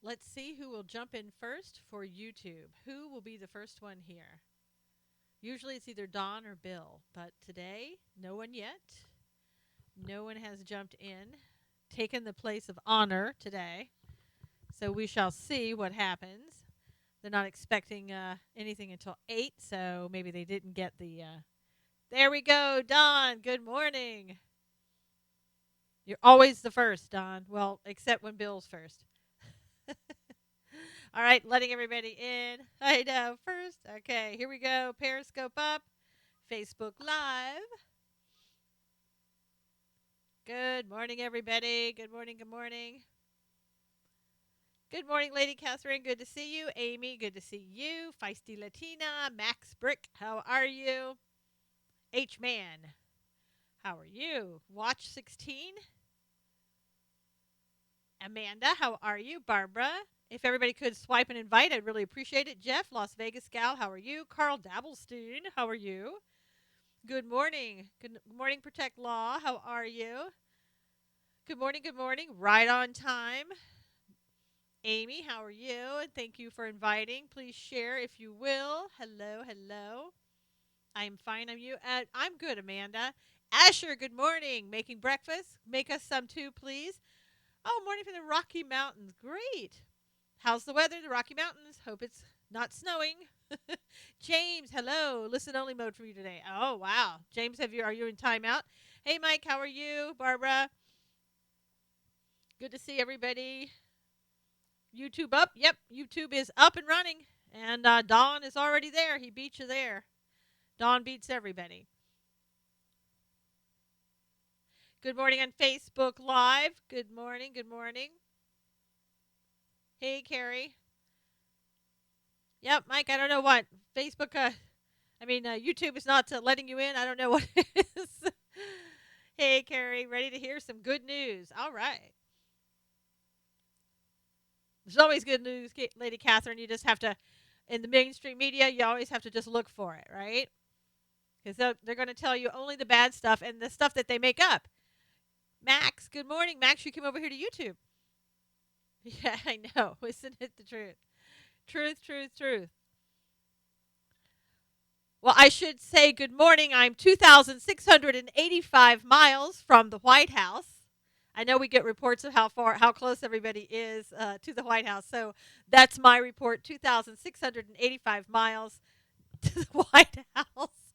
let's see who will jump in first for YouTube. Who will be the first one here? Usually it's either Don or Bill, but today, no one yet. No one has jumped in, taken the place of honor today. So we shall see what happens. They're not expecting anything until 8, so maybe they didn't get the. There we go, Don. Good morning. You're always the first, Don. Well, except when Bill's first. All right, letting everybody in. I know, first. Okay, here we go. Periscope up. Facebook Live. Good morning, everybody. Good morning, good morning. Good morning, Lady Catherine. Good to see you. Amy, good to see you. Feisty Latina. Max Brick, how are you? H Man, how are you? Watch 16. Amanda, how are you? Barbara, if everybody could swipe and invite, I'd really appreciate it. Jeff, Las Vegas Gal, how are you? Carl Dabblestein, how are you? Good morning. Good morning, Protect Law, how are you? Good morning, good morning. Right on time. Amy, how are you? And thank you for inviting. Please share if you will. Hello, hello. I'm fine. I'm good, Amanda. Asher, good morning. Making breakfast. Make us some too, please. Oh, morning from the Rocky Mountains. Great. How's the weather in the Rocky Mountains? Hope it's not snowing. James, hello. Listen only mode for you today. Oh, wow. James, are you in timeout? Hey, Mike, how are you? Barbara. Good to see everybody. YouTube up. Yep, YouTube is up and running. And Don is already there. He beat you there. Don beats everybody. Good morning on Facebook Live. Good morning. Good morning. Hey, Carrie. Yep, Mike, I don't know what. Facebook, YouTube is not letting you in. I don't know what it is. Hey, Carrie, ready to hear some good news. All right. There's always good news, Lady Catherine. You just have to, in the mainstream media, you always have to just look for it, right? Because they're going to tell you only the bad stuff and the stuff that they make up. Max, good morning. Max, you came over here to YouTube. Yeah, I know. Isn't it the truth? Truth, truth, truth. Well, I should say good morning. I'm 2,685 miles from the White House. I know we get reports of how close everybody is to the White House. So that's my report, 2,685 miles to the White House.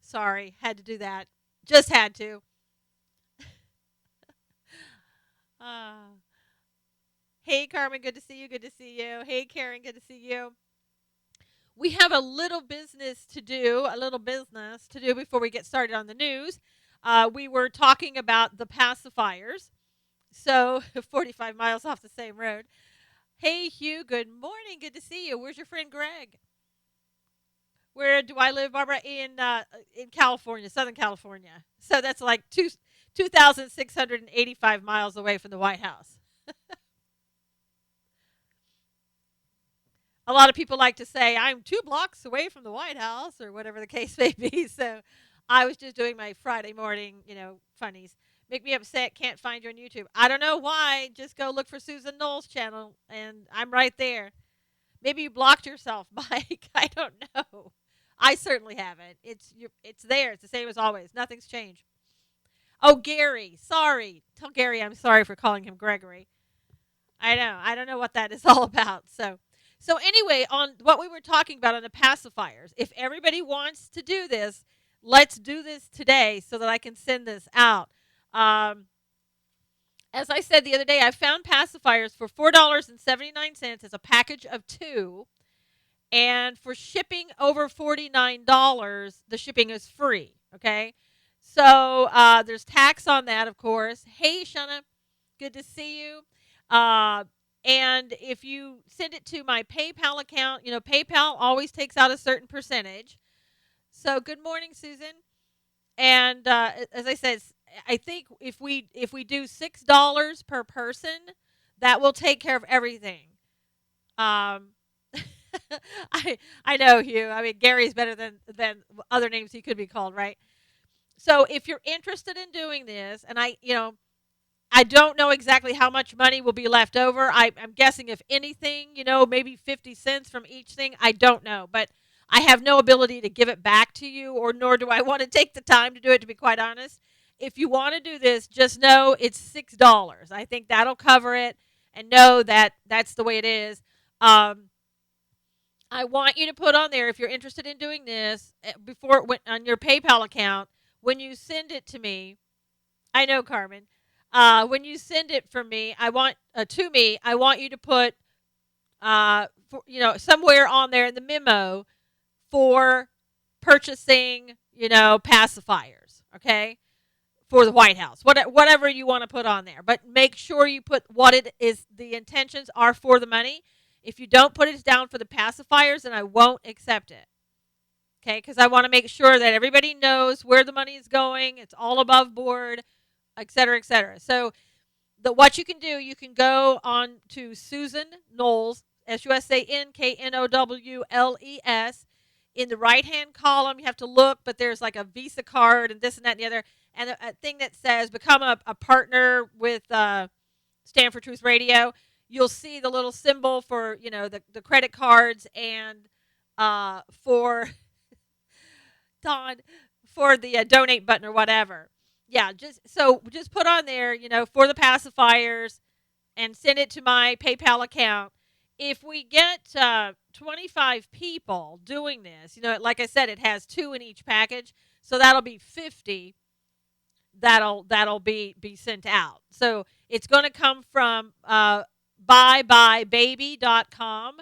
Sorry, had to do that. Just had to. Hey, Carmen, good to see you. Good to see you. Hey, Karen, good to see you. We have a little business to do before we get started on the news. We were talking about the pacifiers. So 45 miles off the same road. Hey, Hugh, good morning. Good to see you. Where's your friend Greg? Where do I live, Barbara? In California, Southern California. So that's like 2,685 miles away from the White House. A lot of people like to say I'm 2 blocks away from the White House or whatever the case may be. So I was just doing my Friday morning, funnies. Make me upset. Can't find you on YouTube. I don't know why. Just go look for Susan Knowles' channel, and I'm right there. Maybe you blocked yourself, Mike. I don't know. I certainly haven't. It's there. It's the same as always. Nothing's changed. Oh, Gary. Sorry. Tell Gary I'm sorry for calling him Gregory. I know. I don't know what that is all about. So anyway, on what we were talking about on the pacifiers, if everybody wants to do this, let's do this today so that I can send this out. As I said the other day, I found pacifiers for $4.79 as a package of 2. And for shipping over $49, the shipping is free, okay? So there's tax on that, of course. Hey, Shana, good to see you. And if you send it to my PayPal account, PayPal always takes out a certain percentage. So good morning, Susan. And as I said, I think if we do $6 per person, that will take care of everything. I know, Hugh. I mean, Gary's better than other names he could be called, right? So if you're interested in doing this, and I don't know exactly how much money will be left over. I'm guessing, if anything, maybe 50 cents from each thing. I don't know. But I have no ability to give it back to you, or nor do I want to take the time to do it, to be quite honest. If you want to do this, just know it's $6. I think that'll cover it, and know that that's the way it is. Um, I want you to put on there, if you're interested in doing this, before on your PayPal account, when you send it to me. I know, Carmen. When you send it from me, I want to me. I want you to put, somewhere on there in the memo for purchasing, pacifiers. Okay, for the White House, whatever you want to put on there, but make sure you put what it is. The intentions are for the money. If you don't put it down for the pacifiers, then I won't accept it. Okay, because I want to make sure that everybody knows where the money is going. It's all above board, et cetera, et cetera. So what you can do, you can go on to Susan Knowles, SUSANKNOWLES. In the right-hand column, you have to look, but there's like a Visa card and this and that and the other, and a thing that says become a partner with Stand for Truth Radio. You'll see the little symbol for, the credit cards, and for Don, for the donate button or whatever. Yeah, just put on there, for the pacifiers, and send it to my PayPal account. If we get 25 people doing this, like I said, it has 2 in each package, so that'll be 50. That'll be sent out. So it's going to come from buybybaby.com,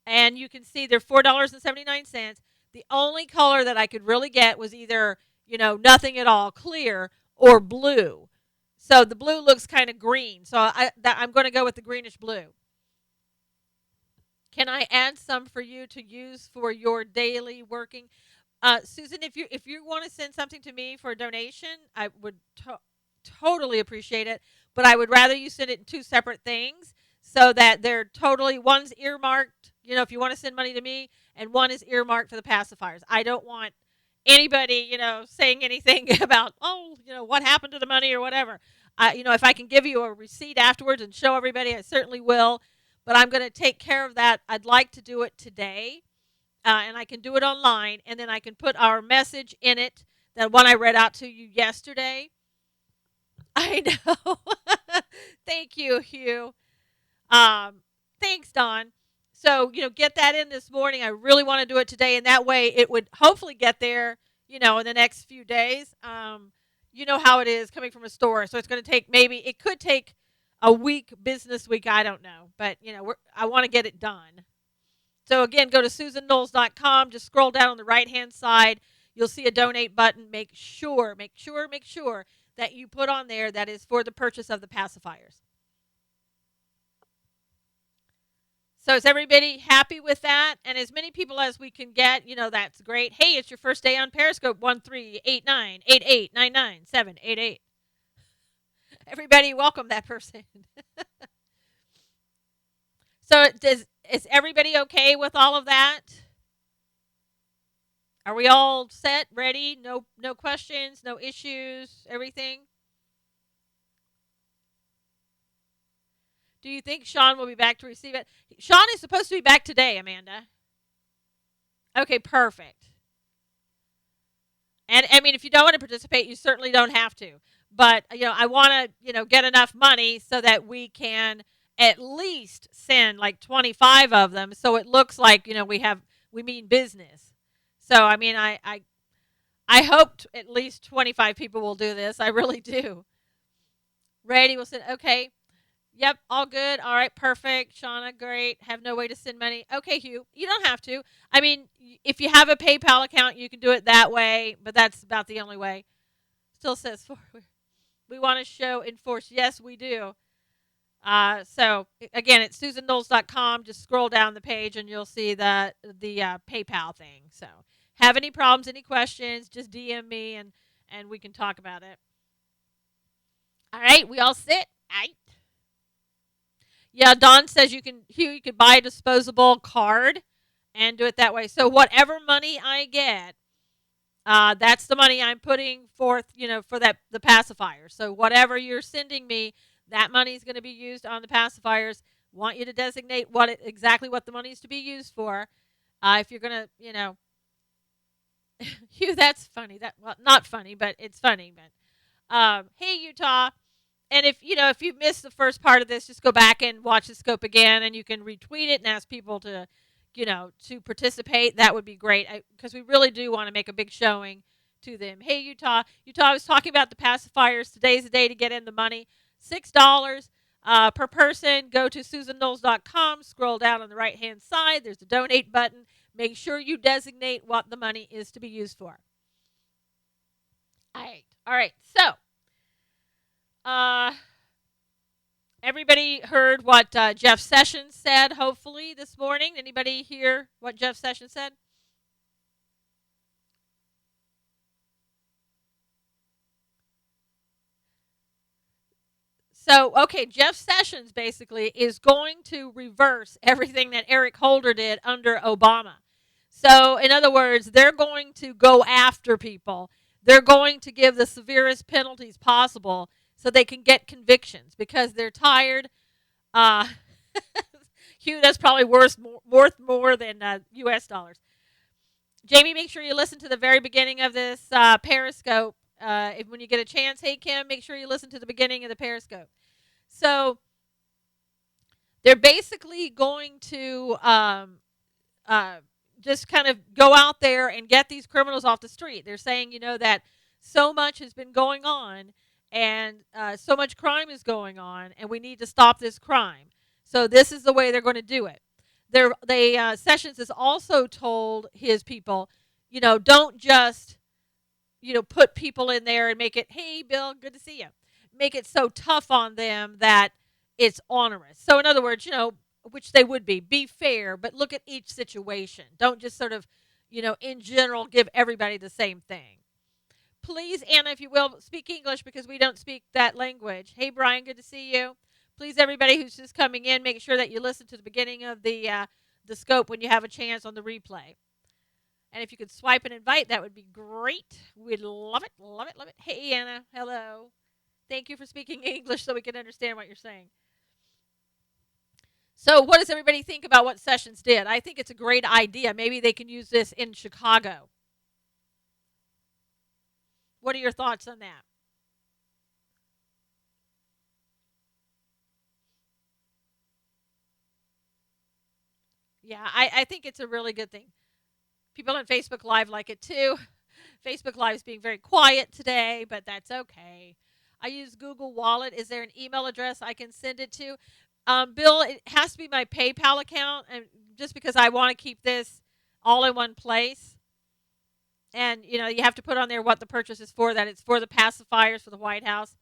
and you can see they're $4.79. The only color that I could really get was either, nothing at all, clear, or blue. So the blue looks kind of green. So I'm going to go with the greenish blue. Can I add some for you to use for your daily working? Susan, if you want to send something to me for a donation, I would totally appreciate it. But I would rather you send it in 2 separate things, so that they're totally, one's earmarked, if you want to send money to me, and one is earmarked for the pacifiers. I don't want anybody, saying anything about, what happened to the money or whatever. If I can give you a receipt afterwards and show everybody, I certainly will. But I'm going to take care of that. I'd like to do it today, and I can do it online, and then I can put our message in it, that one I read out to you yesterday. I know. Thank you, Hugh. Thanks, Don. So, get that in this morning. I really want to do it today, and that way it would hopefully get there, in the next few days. You know how it is coming from a store, so it's going to take, it could take a week, business week, I don't know. But, I want to get it done. So, again, go to susanknowles.com. Just scroll down on the right-hand side. You'll see a donate button. Make sure that you put on there that is for the purchase of the pacifiers. So is everybody happy with that? And as many people as we can get, that's great. Hey, it's your first day on Periscope. 1-389-8899-788. Everybody, welcome that person. So is everybody okay with all of that? Are we all set, ready? No questions, no issues, everything? Do you think Sean will be back to receive it? Sean is supposed to be back today, Amanda. Okay, perfect. And I mean, if you don't want to participate, you certainly don't have to. But, I want to, get enough money so that we can at least send like 25 of them, so it looks like, we mean business. So, I mean, I hope at least 25 people will do this. I really do. Ready? We'll send. Okay. Yep, all good. All right, perfect. Shauna, great. Have no way to send money. Okay, Hugh, you don't have to. I mean, if you have a PayPal account, you can do it that way, but that's about the only way. Still says forward. We want to show enforce. Yes, we do. So, again, it's susanknowles.com. Just scroll down the page, and you'll see the PayPal thing. So, have any problems, any questions, just DM me, and we can talk about it. All right, we all sit. All right. Yeah, Don says you can buy a disposable card and do it that way. So whatever money I get, That's the money I'm putting forth, for the pacifier. So whatever you're sending me, that money is going to be used on the pacifiers. Want you to designate exactly what the money is to be used for. If you're going to, Hugh, that's funny. Not funny, but it's funny. But hey, Utah. And if you missed the first part of this, just go back and watch the scope again, and you can retweet it and ask people to participate. That would be great, because we really do want to make a big showing to them. Hey, Utah. I was talking about the pacifiers. Today's the day to get in the money. $6 per person. Go to SusanKnowles.com. Scroll down on the right-hand side. There's a donate button. Make sure you designate what the money is to be used for. All right. So, everybody heard what Jeff Sessions said, hopefully, this morning. Anybody hear what Jeff Sessions said? So, okay, Jeff Sessions basically is going to reverse everything that Eric Holder did under Obama. So, in other words, they're going to go after people. They're going to give the severest penalties possible so they can get convictions because they're tired. Hugh, that's probably worth more than U.S. dollars. Jamie, make sure you listen to the very beginning of this Periscope. When you get a chance, hey, Kim, make sure you listen to the beginning of the Periscope. So they're basically going to just kind of go out there and get these criminals off the street. They're saying, that so much has been going on and so much crime is going on, and we need to stop this crime. So this is the way they're going to do it. Sessions has also told his people, don't just, put people in there and make it, hey, Bill, good to see you. Make it so tough on them that it's onerous. So in other words, which they would be fair, but look at each situation. Don't just sort of, in general, give everybody the same thing. Please, Anna, if you will, speak English because we don't speak that language. Hey, Brian, good to see you. Please, everybody who's just coming in, make sure that you listen to the beginning of the scope when you have a chance on the replay. And if you could swipe and invite, that would be great. We'd love it, love it, love it. Hey, Anna, hello. Thank you for speaking English so we can understand what you're saying. So what does everybody think about what Sessions did? I think it's a great idea. Maybe they can use this in Chicago. What are your thoughts on that? Yeah, I think it's a really good thing. People on Facebook Live like it too. Facebook Live is being very quiet today, but that's okay. I use Google Wallet. Is there an email address I can send it to? Bill, it has to be my PayPal account, and just because I want to keep this all in one place. And, you have to put on there what the purchase is for, that it's for the pacifiers for the White House.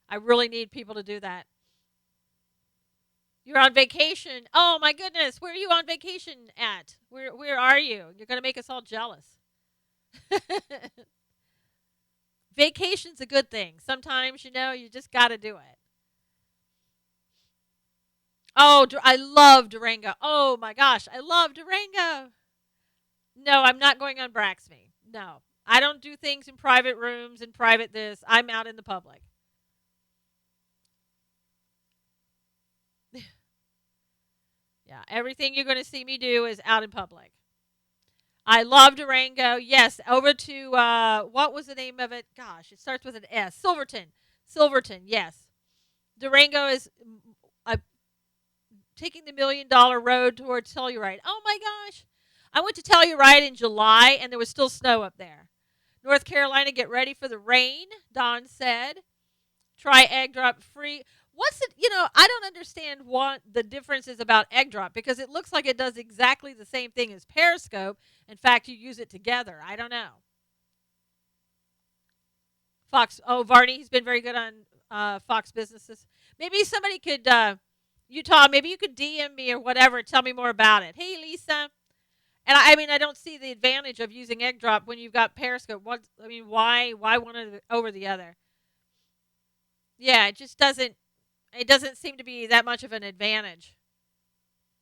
I really need people to do that. You're on vacation. Oh, my goodness. Where are you on vacation at? Where are you? You're going to make us all jealous. Vacation's a good thing. Sometimes, you just got to do it. Oh, I love Durango. Oh, my gosh. I love Durango. No, I'm not going on Braxme. No. I don't do things in private rooms and private this. I'm out in the public. Yeah, everything you're going to see me do is out in public. I love Durango. Yes, over to, what was the name of it? Gosh, it starts with an S. Silverton, yes. Durango is taking the $1 million road towards Telluride. Oh, my gosh. I went to Telluride in July, and there was still snow up there. North Carolina, get ready for the rain, Don said. Try egg drop free. What's it, I don't understand what the difference is about egg drop because it looks like it does exactly the same thing as Periscope. In fact, you use it together. I don't know. Fox, Varney, he's been very good on Fox Businesses. Maybe somebody could, Utah, maybe you could DM me or whatever, tell me more about it. Hey, Lisa. And I don't see the advantage of using egg drop when you've got Periscope. Why one over the other? Yeah, it just doesn't. It doesn't seem to be that much of an advantage.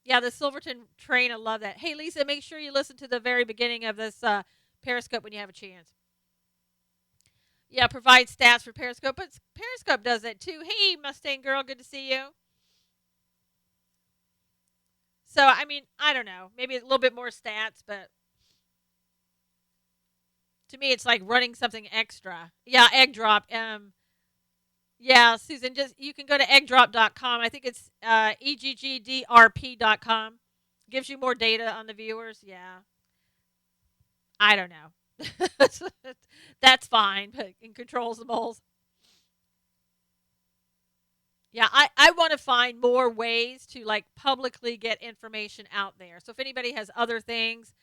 Yeah, the Silverton train, I love that. Hey, Lisa, make sure you listen to the very beginning of this Periscope when you have a chance. Yeah, provide stats for Periscope, but Periscope does that too. Hey, Mustang girl, good to see you. So, I mean, I don't know. Maybe a little bit more stats, but to me, it's like running something extra. Yeah, egg drop. Yeah, Susan, just you can go to eggdrop.com. I think it's eggdrp.com. Gives you more data on the viewers. Yeah, I don't know. That's fine, but it controls the moles. Yeah, I want to find more ways to like publicly get information out there. So if anybody has other things,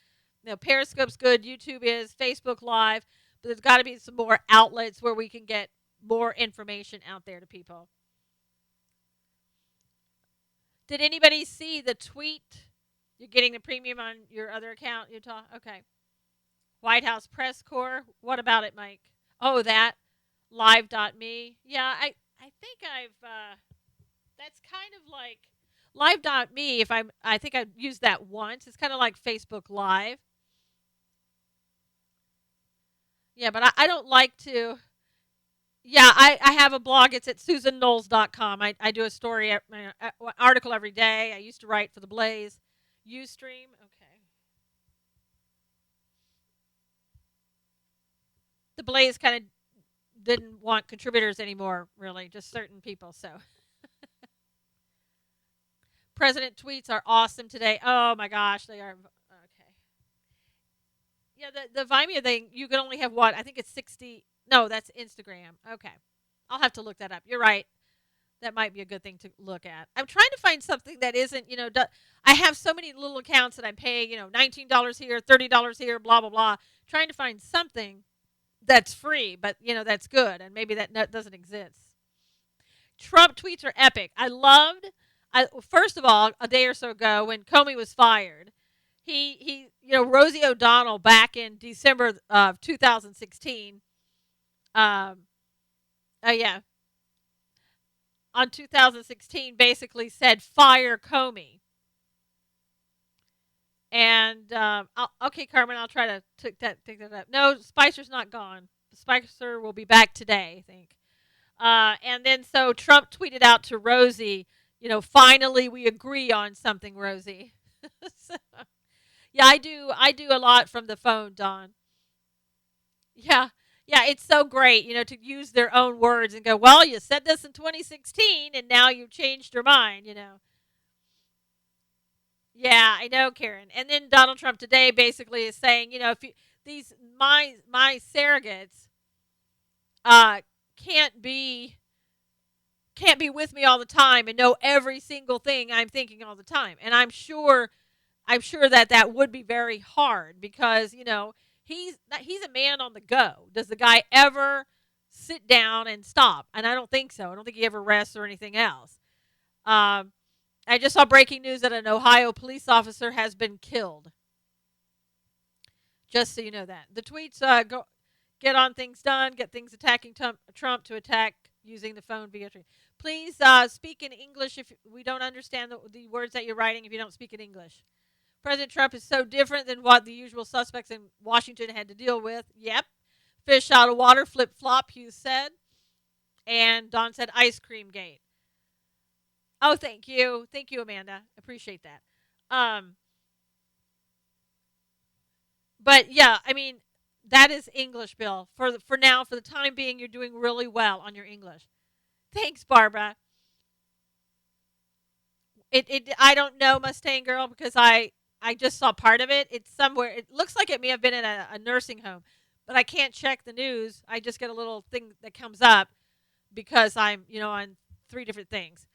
Periscope's good, YouTube is, Facebook Live, but there's got to be some more outlets where we can get more information out there to people. Did anybody see the tweet? You're getting the premium on your other account, Utah? Okay. White House Press Corps. What about it, Mike? Oh, that live.me. Yeah, I think that's kind of like live.me. I think I've used that once. It's kind of like Facebook Live. Yeah, but I don't like to. Yeah, I have a blog. It's at susanknowles.com. I do a story, article every day. I used to write for the Blaze. Ustream. Okay. The Blaze kind of didn't want contributors anymore, really, just certain people. So, President tweets are awesome today. Oh my gosh, they are. Okay. Yeah, the Vimeo thing, you can only have what? I think it's 60. No, that's Instagram. Okay. I'll have to look that up. You're right. That might be a good thing to look at. I'm trying to find something that isn't, I have so many little accounts that I'm paying, $19 here, $30 here, blah, blah, blah. Trying to find something that's free, but, that's good. And maybe that doesn't exist. Trump tweets are epic. First of all, a day or so ago when Comey was fired, Rosie O'Donnell back in December of 2016, yeah, on 2016 basically said fire Comey. And okay, Carmen, I'll try to take that up. No, Spicer's not gone. Spicer will be back today, I think. And then so Trump tweeted out to Rosie, finally we agree on something, Rosie. So, yeah, I do a lot from the phone, Don. Yeah. Yeah, it's so great, to use their own words and go, well, you said this in 2016 and now you've changed your mind. Yeah, I know, Karen. And then Donald Trump today basically is saying, if you, these my surrogates uh can't be can't be with me all the time and know every single thing I'm thinking all the time. And I'm sure that would be very hard because, he's a man on the go. Does the guy ever sit down and stop? And I don't think so. I don't think he ever rests or anything else. Um I just saw breaking news that an Ohio police officer has been killed. Just so you know that. The tweets go get on things done, get things attacking Trump to attack using the phone via tree. Please speak in English if we don't understand the words that you're writing if you don't speak in English. President Trump is so different than what the usual suspects in Washington had to deal with. Yep. Fish out of water, flip flop, Hughes said. And Don said ice cream gate. Oh, thank you. Thank you, Amanda. Appreciate that. Um, but yeah, I mean, that is English, Bill. For now, for the time being, you're doing really well on your English. Thanks, Barbara. I don't know Mustang Girl because I just saw part of it. It's somewhere. It looks like it may have been in a nursing home, but I can't check the news. I just get a little thing that comes up because I'm on three different things.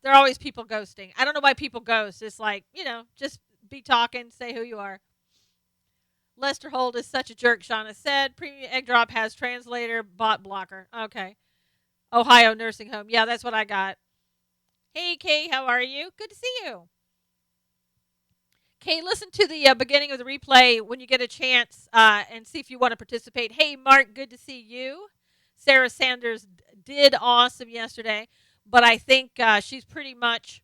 There are always people ghosting. I don't know why people ghost. It's like, just be talking, say who you are. Lester Holt is such a jerk, Shauna said. Premium Egg Drop has translator, bot blocker. Okay. Ohio nursing home. Yeah, that's what I got. Hey, Kay, how are you? Good to see you. Kay, listen to the beginning of the replay when you get a chance and see if you want to participate. Hey, Mark, good to see you. Sarah Sanders did awesome yesterday, but I think she's pretty much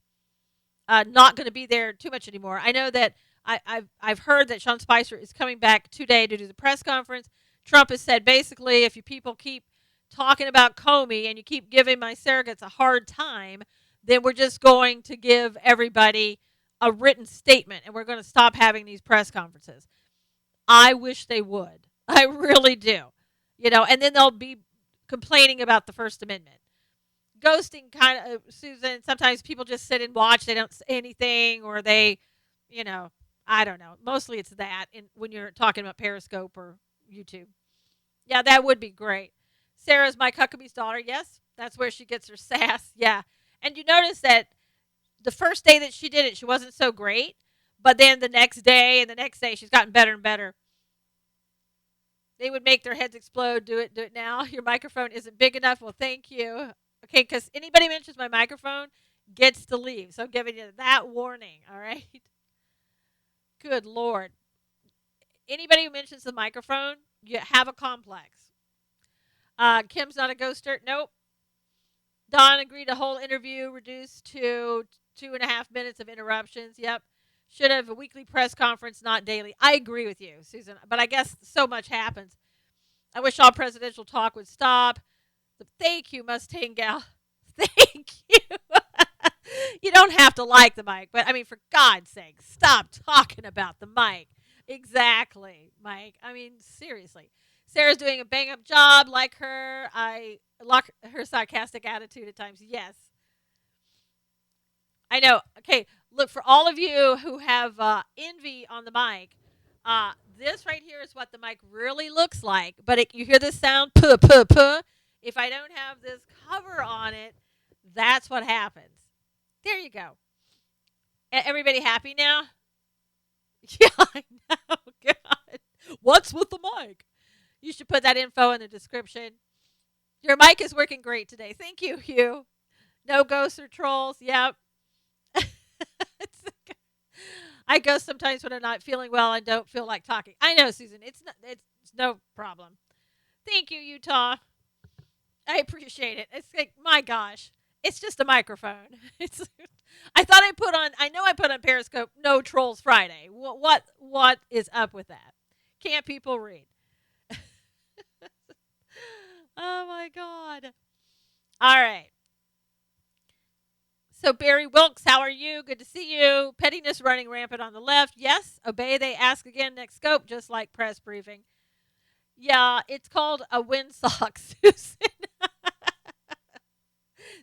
not going to be there too much anymore. I know that I've heard that Sean Spicer is coming back today to do the press conference. Trump has said basically, if you people keep talking about Comey and you keep giving my surrogates a hard time, then we're just going to give everybody a written statement and we're going to stop having these press conferences. I wish they would. I really do. And then they'll be complaining about the First Amendment. Ghosting kind of, Susan, sometimes people just sit and watch. They don't say anything or they, I don't know. Mostly it's that when you're talking about Periscope or YouTube. Yeah, that would be great. Sarah's Mike Huckabee's daughter. Yes, that's where she gets her sass. Yeah. And you notice that the first day that she did it, she wasn't so great. But then the next day and the next day, she's gotten better and better. They would make their heads explode. Do it now. Your microphone isn't big enough. Well, thank you. Okay, because anybody mentions my microphone gets to leave. So I'm giving you that warning, all right? Good Lord. Anybody who mentions the microphone, you have a complex. Kim's not a ghoster. Nope. Don agreed a whole interview reduced to 2.5 minutes of interruptions. Yep. Should have a weekly press conference, not daily. I agree with you, Susan, but I guess so much happens. I wish all presidential talk would stop. Thank you, Mustang Gal. Thank you. You don't have to like the mic, but I mean, for God's sake, stop talking about the mic. Exactly, Mike. I mean, seriously. Sarah's doing a bang-up job. Like her. I like her sarcastic attitude at times. Yes. I know. Okay, look, for all of you who have envy on the mic, this right here is what the mic really looks like. But you hear this sound, puh, puh, puh. If I don't have this cover on it, that's what happens. There you go. Everybody happy now? Yeah, I know. God. What's with the mic? You should put that info in the description. Your mic is working great today. Thank you, Hugh. No ghosts or trolls. Yep. I ghost sometimes when I'm not feeling well and don't feel like talking. I know, Susan. It's no problem. Thank you, Utah. I appreciate it. It's like, my gosh. It's just a microphone. I know I put on Periscope No Trolls Friday. What is up with that? Can't people read? Oh my God. All right. So Barry Wilkes, how are you? Good to see you. Pettiness running rampant on the left. Yes. Obey, they ask again next scope, just like press briefing. Yeah, it's called a windsock, Susan.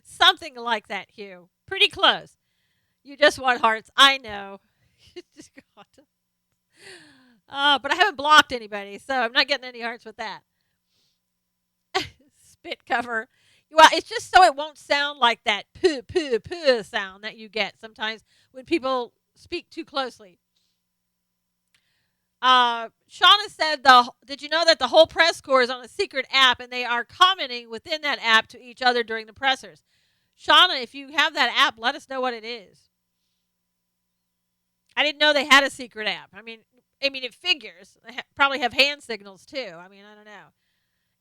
Something like that, Hugh. Pretty close. You just want hearts. I know. But I haven't blocked anybody, so I'm not getting any hearts with that. Spit cover. Well, it's just so it won't sound like that poo, poo, poo sound that you get sometimes when people speak too closely. Shauna said, did you know that the whole press corps is on a secret app and they are commenting within that app to each other during the pressers? Shauna, if you have that app, let us know what it is. I didn't know they had a secret app. I mean, it figures. They probably have hand signals too. I mean, I don't know.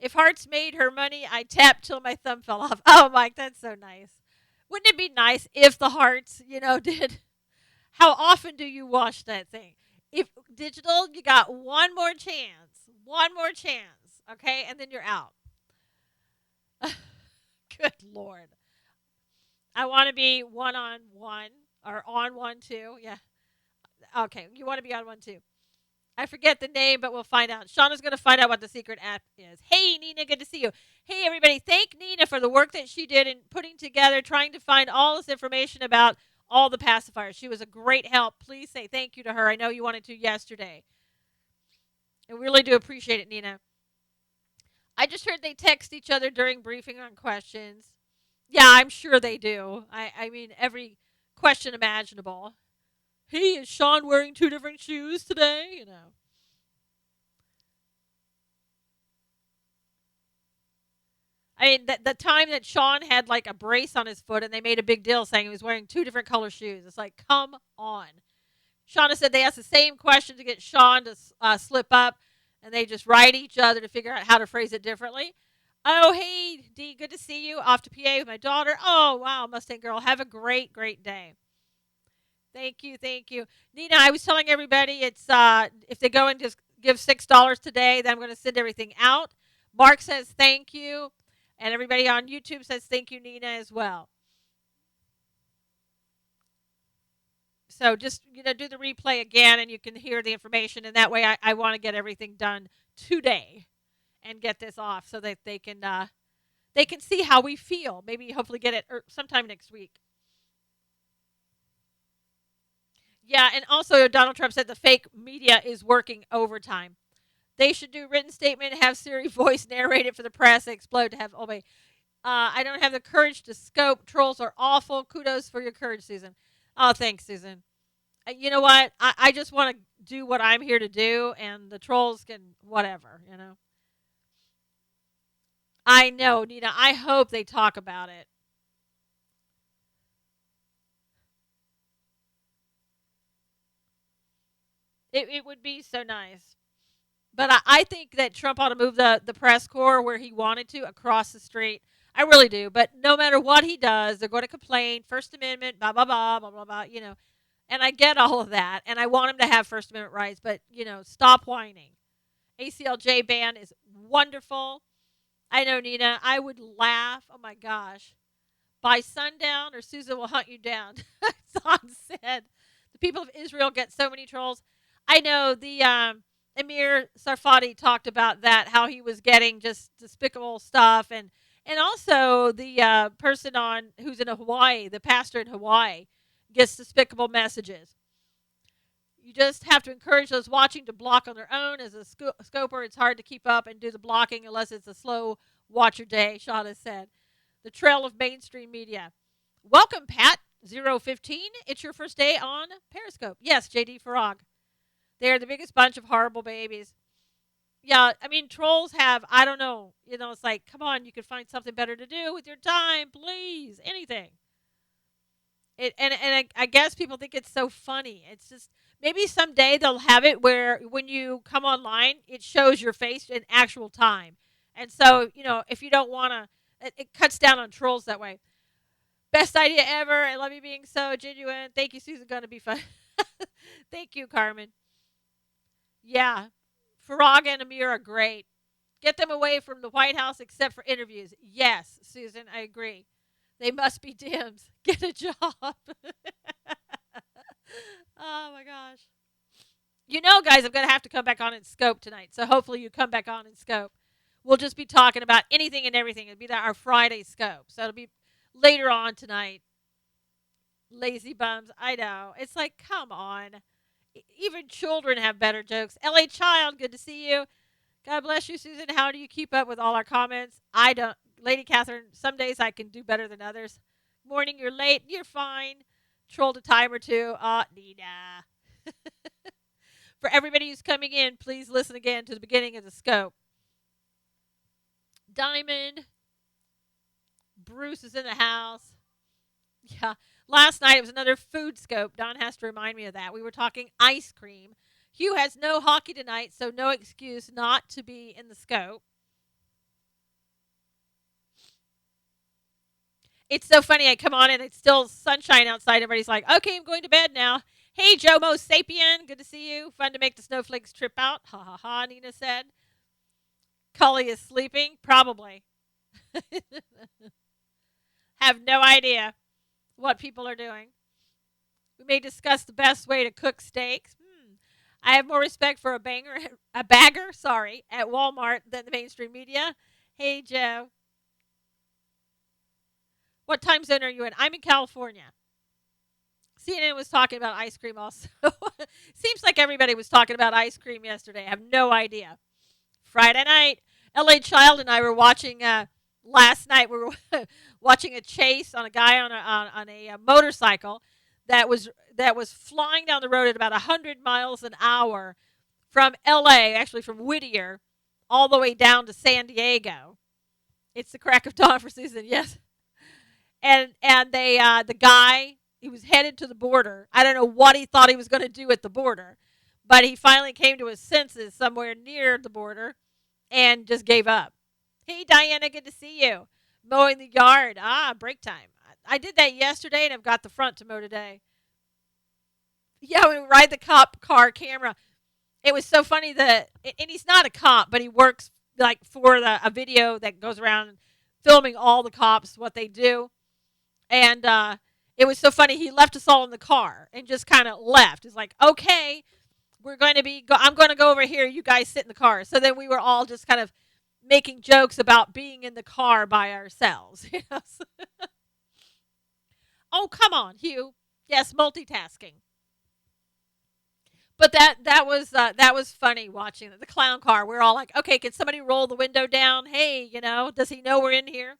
If Hearts made her money, I tapped till my thumb fell off. Oh, Mike, that's so nice. Wouldn't it be nice if the Hearts, did? How often do you watch that thing? If digital, you got one more chance, okay, and then you're out. Good Lord. I want to be one-on-one or on one too. Yeah. Okay, you want to be on one too. I forget the name, but we'll find out. Shauna's going to find out what the secret app is. Hey, Nina, good to see you. Hey, everybody, thank Nina for the work that she did in putting together, trying to find all this information about all the pacifiers. She was a great help. Please say thank you to her. I know you wanted to yesterday. I really do appreciate it, Nina. I just heard they text each other during briefing on questions. Yeah, I'm sure they do. I mean, every question imaginable. Hey, is Sean wearing 2 different shoes today? I mean, the time that Sean had like a brace on his foot and they made a big deal saying he was wearing 2 different color shoes. It's like, come on. Shauna said they asked the same question to get Sean to slip up, and they just write each other to figure out how to phrase it differently. Oh, hey, Dee, good to see you. Off to PA with my daughter. Oh, wow, Mustang Girl. Have a great, great day. Thank you, thank you, Nina. I was telling everybody it's if they go and just give $6 today, then I'm going to send everything out. Mark says thank you, and everybody on YouTube says thank you, Nina, as well. So just do the replay again, and you can hear the information. And that way, I want to get everything done today and get this off so that they can see how we feel. Maybe hopefully get it sometime next week. Yeah, and also Donald Trump said the fake media is working overtime. They should do written statement, have Siri voice narrate it for the press, explode to have obey. I don't have the courage to scope. Trolls are awful. Kudos for your courage, Susan. Oh, thanks, Susan. You know what? I just want to do what I'm here to do, and the trolls can whatever. I know, Nina. I hope they talk about it. It would be so nice. But I think that Trump ought to move the press corps where he wanted to across the street. I really do. But no matter what he does, they're going to complain. First Amendment, blah, blah, blah, blah, blah, blah. And I get all of that. And I want him to have First Amendment rights. But, stop whining. ACLJ ban is wonderful. I know, Nina. I would laugh. Oh, my gosh. By sundown, or Susan will hunt you down. Son said. The people of Israel get so many trolls. I know the Emir Sarfati talked about that, how he was getting just despicable stuff, and also the person on who's in Hawaii, the pastor in Hawaii, gets despicable messages. You just have to encourage those watching to block on their own. As a scoper, it's hard to keep up and do the blocking unless it's a slow watcher day, Shauna said. The trail of mainstream media. Welcome, Pat015. It's your first day on Periscope. Yes, JD Farag. They're the biggest bunch of horrible babies. Yeah, I mean, trolls have, I don't know, it's like, come on, you can find something better to do with your time, please, anything. And I guess people think it's so funny. It's just, maybe someday they'll have it where when you come online, it shows your face in actual time. And so, if you don't want to, it cuts down on trolls that way. Best idea ever. I love you being so genuine. Thank you, Susan. Going to be fun. Thank you, Carmen. Yeah, Farag and Amir are great. Get them away from the White House except for interviews. Yes, Susan, I agree. They must be Dems. Get a job. Oh my gosh. Guys, I'm going to have to come back on and scope tonight. So hopefully you come back on and scope. We'll just be talking about anything and everything. It'll be our Friday scope. So it'll be later on tonight. Lazy bums. I know. It's like, come on. Even children have better jokes. LA Child, good to see you. God bless you, Susan. How do you keep up with all our comments? I don't. Lady Catherine, some days I can do better than others. Morning, you're late. You're fine. Trolled a time or two. Nina. For everybody who's coming in, please listen again to the beginning of the scope. Diamond. Bruce is in the house. Yeah. Last night it was another food scope. Don has to remind me of that. We were talking ice cream. Hugh has no hockey tonight, so no excuse not to be in the scope. It's so funny. I come on and it's still sunshine outside. Everybody's like, okay, I'm going to bed now. Hey, Jomo Sapien. Good to see you. Fun to make the snowflakes trip out. Ha ha ha, Nina said. Cully is sleeping. Probably. Have no idea what people are doing. We may discuss the best way to cook steaks. I have more respect for a bagger, at Walmart than the mainstream media. Hey, Joe. What time zone are you in? I'm in California. CNN was talking about ice cream also. Seems like everybody was talking about ice cream yesterday. I have no idea. Friday night, LA Child and I were watching, last night, we were watching a chase on a guy on a motorcycle that was flying down the road at about 100 miles an hour from LA, actually from Whittier, all the way down to San Diego. It's the crack of dawn for Susan, yes. And they the guy, he was headed to the border. I don't know what he thought he was going to do at the border, but he finally came to his senses somewhere near the border and just gave up. Hey, Diana, good to see you. Mowing the yard. Break time. I did that yesterday, and I've got the front to mow today. Yeah, we ride the cop car camera. It was so funny that, and he's not a cop, but he works like for a video that goes around filming all the cops what they do, and it was so funny. He left us all in the car and just kind of left. It's like, okay, we're going to be. I'm going to go over here. You guys sit in the car. So then we were all just kind of making jokes about being in the car by ourselves. Yes. Oh, come on, Hugh. Yes, multitasking. But that was funny watching the clown car. We're all like, okay, can somebody roll the window down? Hey, does he know we're in here?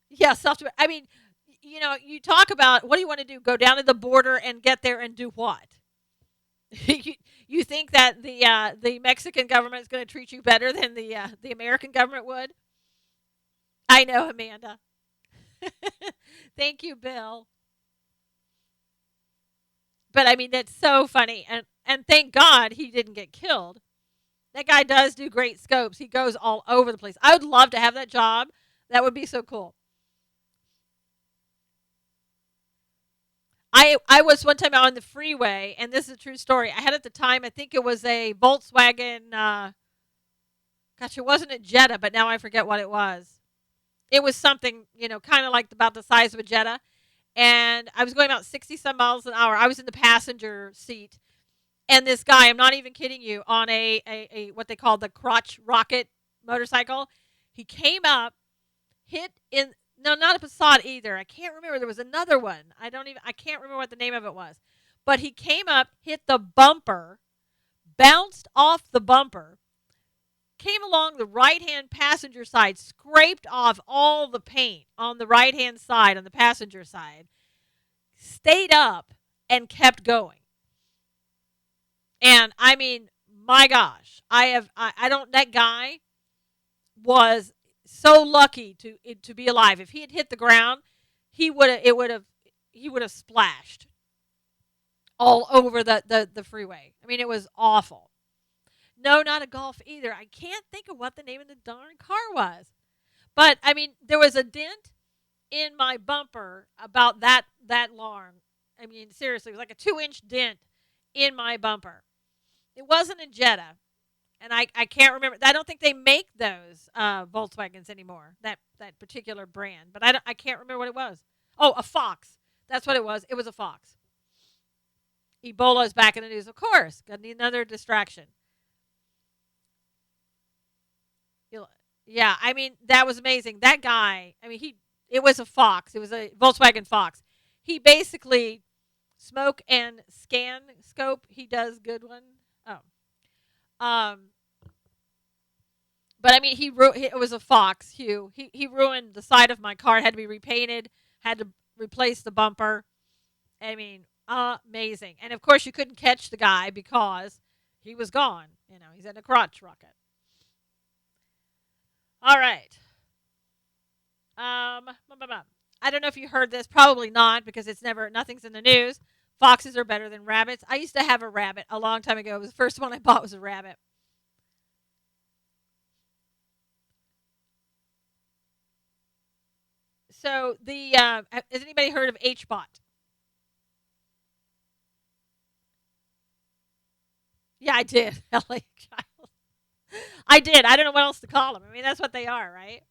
Yeah, software. I mean, you talk about what do you want to do? Go down to the border and get there and do what? you, you think that the Mexican government is going to treat you better than the American government would? I know, Amanda. Thank you, Bill. But I mean, that's so funny, and thank God he didn't get killed. That guy does do great scopes. He goes all over the place. I would love to have that job. That would be so cool. I was one time on the freeway, and this is a true story. I had at the time, I think it was a Volkswagen. Gosh, it wasn't a Jetta, but now I forget what it was. It was something, kind of like about the size of a Jetta. And I was going about 60 some miles an hour. I was in the passenger seat. And this guy, I'm not even kidding you, on a what they call the crotch rocket motorcycle, he came up, hit in no, not a Passat either. I can't remember. There was another one. I can't remember what the name of it was. But he came up, hit the bumper, bounced off the bumper, came along the right-hand passenger side, scraped off all the paint on the right-hand side on the passenger side, stayed up and kept going. And I mean, my gosh, I don't that guy was so lucky to be alive. If he had hit the ground, he would have splashed all over the freeway. I mean, it was awful. No, not a Golf either. I can't think of what the name of the darn car was. But I mean, there was a dent in my bumper about that long. I mean, seriously, it was like a 2-inch dent in my bumper. It wasn't a Jetta, and I can't remember. I don't think they make those Volkswagens anymore. That particular brand, but I can't remember what it was. Oh, a Fox. That's what it was. It was a Fox. Ebola is back in the news, of course. Got another distraction. Yeah, I mean that was amazing. That guy. I mean it was a Fox. It was a Volkswagen Fox. He basically smoke and scan scope. He does good one. Oh. Um, but I mean, it was a Fox Hue. He ruined the side of my car. It had to be repainted. Had to replace the bumper. I mean, amazing. And of course, you couldn't catch the guy because he was gone. He's in a crotch rocket. All right. I don't know if you heard this. Probably not because nothing's in the news. Foxes are better than rabbits. I used to have a rabbit a long time ago. It was the first one I bought was a rabbit. So has anybody heard of HBot? Yeah, I did. LA child. I did. I don't know what else to call them. I mean, that's what they are, right?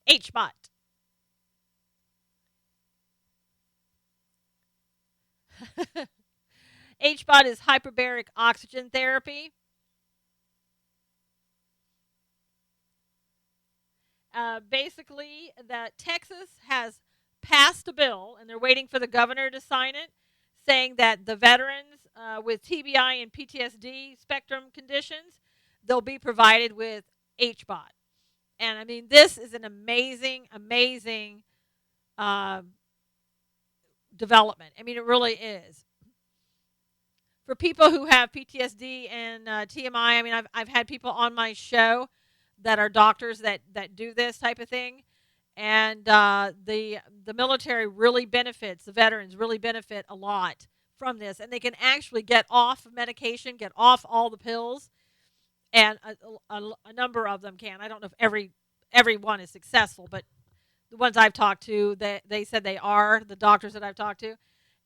HBot. HBot is hyperbaric oxygen therapy. Basically, that Texas has passed a bill, and they're waiting for the governor to sign it, saying that the veterans with TBI and PTSD spectrum conditions, they'll be provided with HBOT. And I mean, this is an amazing, amazing uh, development. I mean, it really is. For people who have PTSD and TMI, I mean, I've had people on my show that are doctors that do this type of thing, and the military really benefits. The veterans really benefit a lot from this, and they can actually get off of medication, get off all the pills, and a number of them can. I don't know if everyone is successful, but The ones I've talked to, they said they are, the doctors that I've talked to.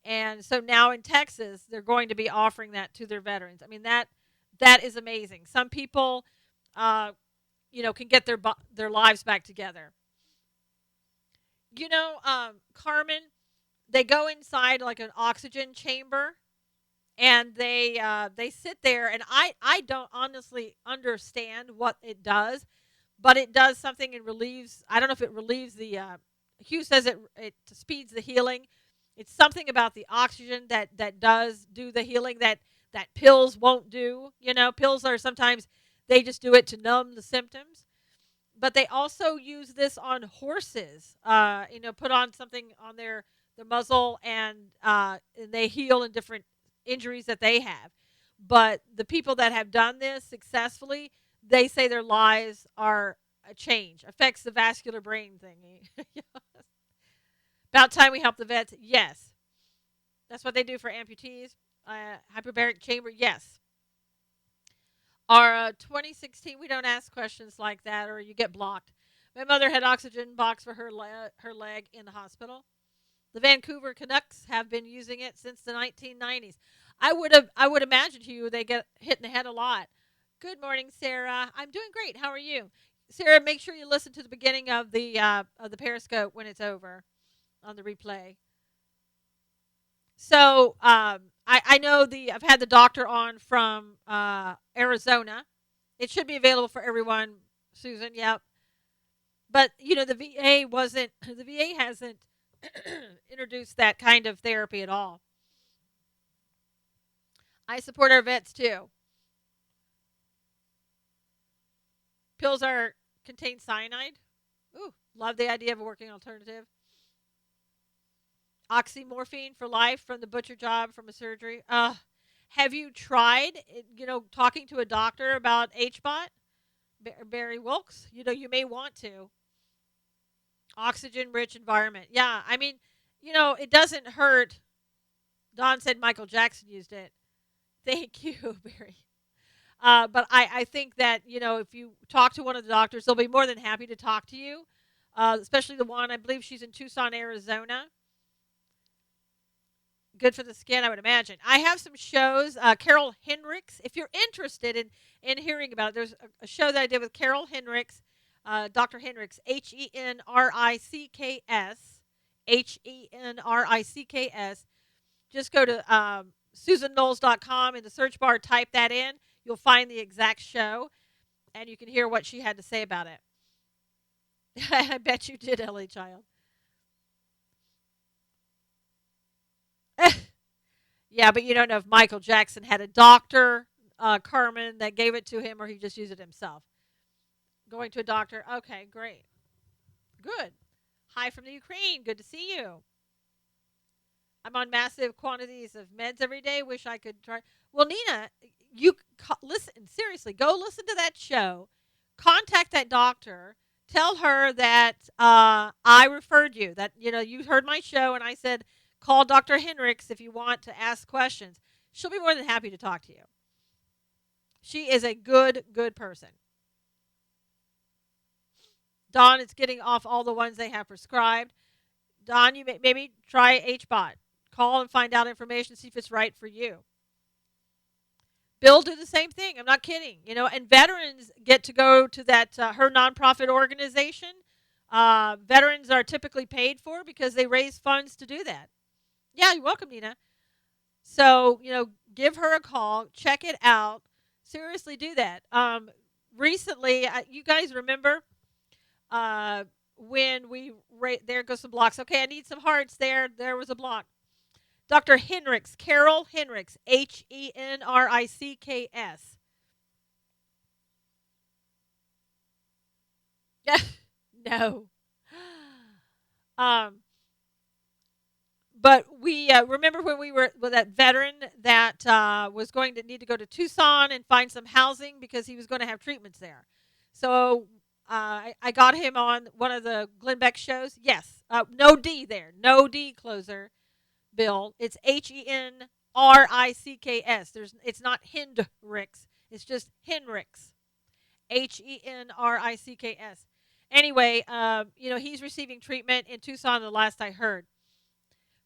And so now in Texas, they're going to be offering that to their veterans. I mean, that is amazing. Some people, uh, can get their lives back together. Carmen, they go inside like an oxygen chamber, and they sit there, and I don't honestly understand what it does, but it does something. It relieves. I don't know if it relieves the. Hugh says it speeds the healing. It's something about the oxygen that does do the healing that pills won't do. Pills are sometimes they just do it to numb the symptoms, but they also use this on horses. Put on something on their muzzle, and they heal in different injuries that they have. But the people that have done this successfully, they say their lives are a change, affects the vascular brain thingy. About time we help the vets. Yes, that's what they do for amputees. Hyperbaric chamber. Yes. Our 2016, we don't ask questions like that, or you get blocked. My mother had oxygen box for her leg in the hospital. The Vancouver Canucks have been using it since the 1990s. I would imagine to you they get hit in the head a lot. Good morning, Sarah. I'm doing great. How are you, Sarah? Make sure you listen to the beginning of the Periscope when it's over on the replay. So I know I've had the doctor on from Arizona. It should be available for everyone, Susan. Yep. But the VA hasn't introduced that kind of therapy at all. I support our vets too. Pills contain cyanide. Ooh, love the idea of a working alternative. Oxymorphine for life from the butcher job from a surgery. Have you tried, talking to a doctor about HBOT? Barry Wilkes? You may want to. Oxygen rich environment. Yeah, I mean, it doesn't hurt. Don said Michael Jackson used it. Thank you, Barry. But I think that, if you talk to one of the doctors, they'll be more than happy to talk to you, especially the one, I believe she's in Tucson, Arizona. Good for the skin, I would imagine. I have some shows. Carol Hendricks, if you're interested in hearing about it, there's a show that I did with Carol Hendricks, Dr. Hendricks, Henricks, Henricks. Just go to SusanKnowles.com. In the search bar, type that in. You'll find the exact show, and you can hear what she had to say about it. I bet you did, Ellie Child. Yeah, but you don't know if Michael Jackson had a doctor, Carmen, that gave it to him, or he just used it himself. Going to a doctor. Okay, great. Good. Hi from the Ukraine. Good to see you. I'm on massive quantities of meds every day. Wish I could try. Well, Nina, listen, seriously, go listen to that show. Contact that doctor. Tell her that I referred you, that, you heard my show, and I said, call Dr. Hendricks if you want to ask questions. She'll be more than happy to talk to you. She is a good person. Don, it's getting off all the ones they have prescribed. Don, you maybe try HBOT. Call and find out information, see if it's right for you. Bill, do the same thing. I'm not kidding. And veterans get to go to that her nonprofit organization. Veterans are typically paid for because they raise funds to do that. Yeah, you're welcome, Nina. So, give her a call. Check it out. Seriously, do that. Recently, you guys remember when there goes some blocks. Okay, I need some hearts there. There was a block. Dr. Hendricks, Carol Hendricks, Henricks. No. But we remember when we were with that veteran that was going to need to go to Tucson and find some housing because he was going to have treatments there. So I got him on one of the Glenn Beck shows. Yes. No D there. No D closer. Bill. It's Henricks. It's not Hendricks. It's just Henricks. Henricks. Anyway, he's receiving treatment in Tucson. The last I heard.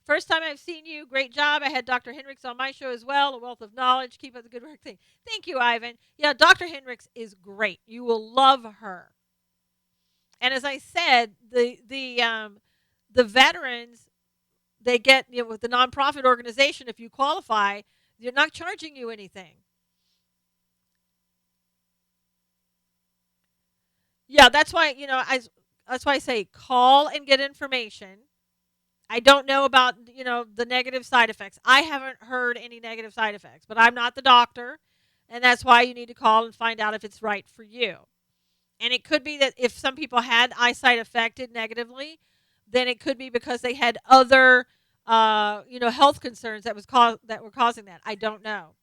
First time I've seen you. Great job. I had Dr. Hendricks on my show as well. A wealth of knowledge. Keep up the good work. Thank you, Ivan. Yeah, Dr. Hendricks is great. You will love her. And as I said, the veterans, they get, with the nonprofit organization, if you qualify, they're not charging you anything. Yeah, that's why, that's why I say call and get information. I don't know about, the negative side effects. I haven't heard any negative side effects, but I'm not the doctor, and that's why you need to call and find out if it's right for you. And it could be that if some people had eyesight affected negatively, then it could be because they had other, health concerns that were causing that. I don't know.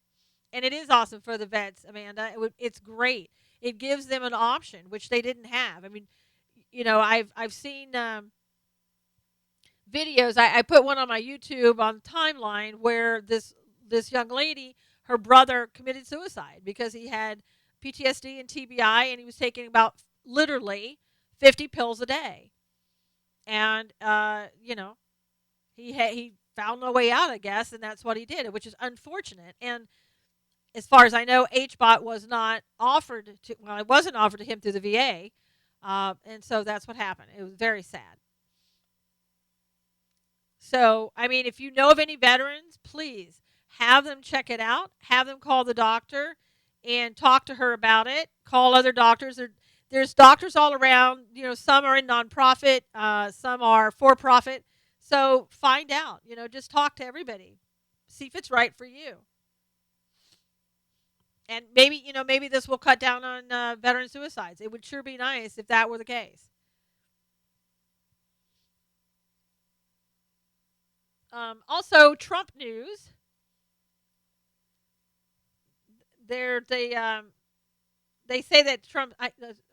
And it is awesome for the vets, Amanda. It's great. It gives them an option which they didn't have. I mean, I've seen videos. I put one on my YouTube on timeline where this young lady, her brother committed suicide because he had PTSD and TBI, and he was taking about literally 50 pills a day, and he found no way out, I guess, and that's what he did, which is unfortunate. And as far as I know, HBOT was not offered to. Well, it wasn't offered to him through the VA, and so that's what happened. It was very sad. So, I mean, if you know of any veterans, please have them check it out. Have them call the doctor and talk to her about it. Call other doctors. There's doctors all around. Some are in nonprofit, some are for profit. So find out. Just talk to everybody. See if it's right for you. And maybe this will cut down on veteran suicides. It would sure be nice if that were the case. Also, Trump news. They say that Trump.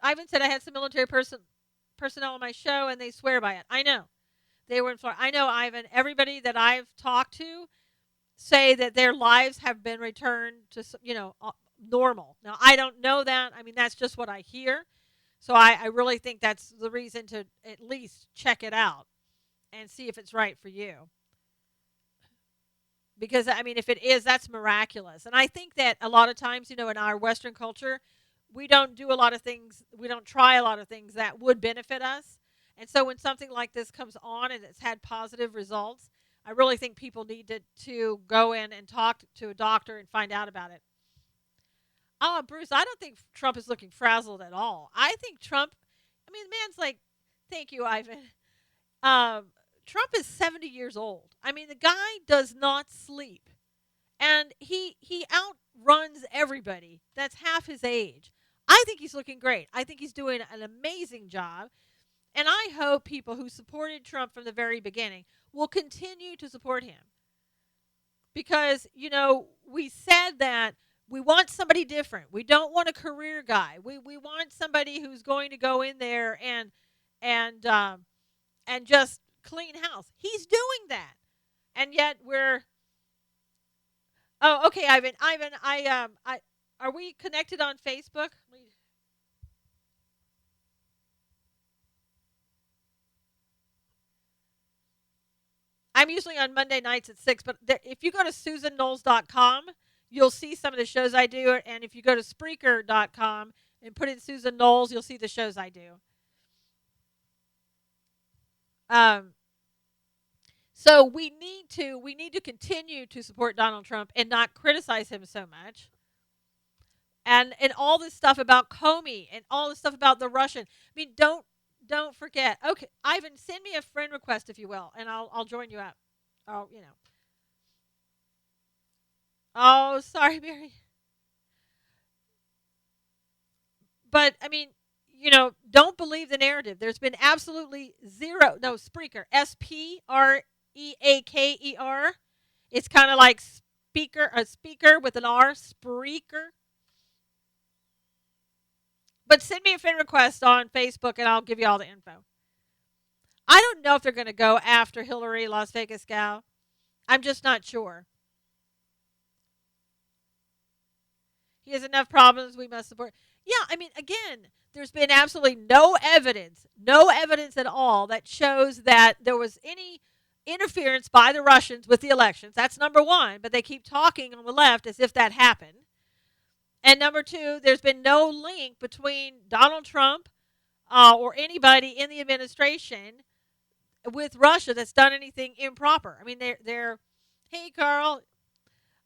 Ivan said I had some military personnel on my show, and they swear by it. I know they were in Florida. I know, Ivan. Everybody that I've talked to say that their lives have been returned to normal. Now I don't know that. I mean, that's just what I hear. So I really think that's the reason to at least check it out and see if it's right for you. Because I mean, if it is, that's miraculous. And I think that a lot of times, in our Western culture, we don't do a lot of things, we don't try a lot of things that would benefit us. And so when something like this comes on and it's had positive results, I really think people need to go in and talk to a doctor and find out about it. Oh, Bruce, I don't think Trump is looking frazzled at all. I think Trump, I mean, the man's like, thank you, Ivan. Um, Trump is 70 years old. I mean, the guy does not sleep, and he outruns everybody that's half his age. I think he's looking great. I think he's doing an amazing job, and I hope people who supported Trump from the very beginning will continue to support him because we said that we want somebody different. We don't want a career guy. We want somebody who's going to go in there and and just clean house. He's doing that. And yet we're Oh, okay, Ivan. Ivan, I are we connected on Facebook? I'm usually on Monday nights at 6, but if you go to susanknowles.com, you'll see some of the shows I do, and if you go to spreaker.com and put in Susan Knowles, you'll see the shows I do. Um So we need to continue to support Donald Trump and not criticize him so much. And all this stuff about Comey and all this stuff about the Russian. I mean, don't forget. Okay, Ivan, send me a friend request if you will, and I'll join you up. Oh, Oh, sorry, Mary. But I mean, don't believe the narrative. There's been absolutely zero. No, Spreaker. Spreaker. It's kind of like speaker with an R. Spreaker. But send me a friend request on Facebook, and I'll give you all the info. I don't know if they're going to go after Hillary, Las Vegas gal. I'm just not sure. He has enough problems. We must support. Yeah, I mean, again, there's been absolutely no evidence at all that shows that there was any interference by the Russians with the elections. That's number one, but they keep talking on the left as if that happened. And number two, there's been no link between Donald Trump or anybody in the administration with Russia that's done anything improper. I mean, they're hey Carl,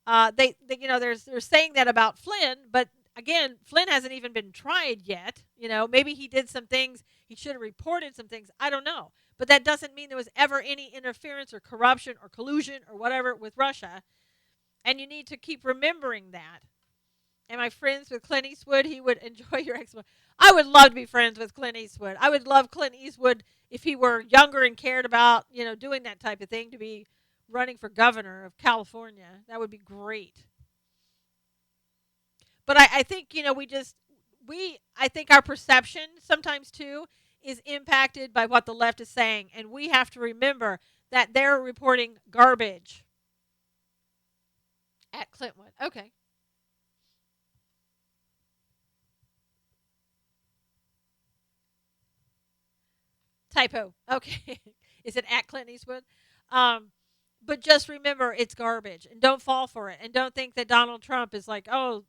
they they're saying that about Flynn, but again, Flynn hasn't even been tried yet. Maybe he did some things, he should have reported some things. I don't know, but that doesn't mean there was ever any interference or corruption or collusion or whatever with Russia. And you need to keep remembering that. Am I friends with Clint Eastwood? He would enjoy your explanation. I would love to be friends with Clint Eastwood. I would love Clint Eastwood if he were younger and cared about, doing that type of thing, to be running for governor of California. That would be great. But I think, I think our perception sometimes too is impacted by what the left is saying. And we have to remember that they're reporting garbage at Clintwood. Okay. Typo. Okay. Is it at Clint Eastwood? Um, but just remember it's garbage and don't fall for it. And don't think that Donald Trump is like, oh,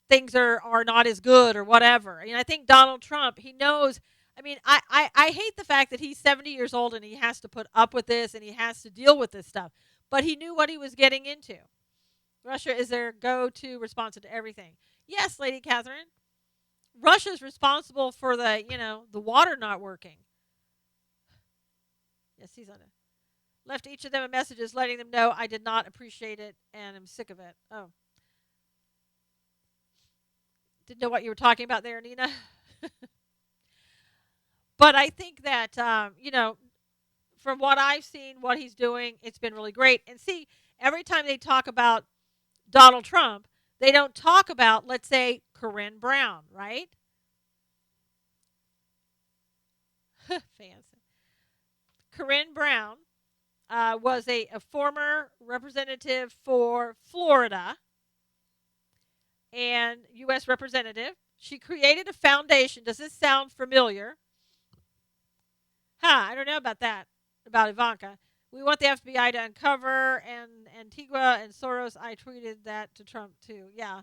things are not as good or whatever. I think Donald Trump, he knows. I mean, I hate the fact that he's 70 years old and he has to put up with this and he has to deal with this stuff. But he knew what he was getting into. Russia is their go-to response to everything. Yes, Lady Catherine. Russia's responsible for the water not working. Yes, he's on it. Left each of them a message letting them know I did not appreciate it and I'm sick of it. Oh. Didn't know what you were talking about there, Nina. But I think that, from what I've seen, what he's doing, it's been really great. And see, every time they talk about Donald Trump, they don't talk about, let's say, Corinne Brown, right? Fancy. Corinne Brown was a former representative for Florida and U.S. representative. She created a foundation. Does this sound familiar? I don't know about that, about Ivanka. We want the FBI to uncover and Antigua and Soros. I tweeted that to Trump too. Yeah.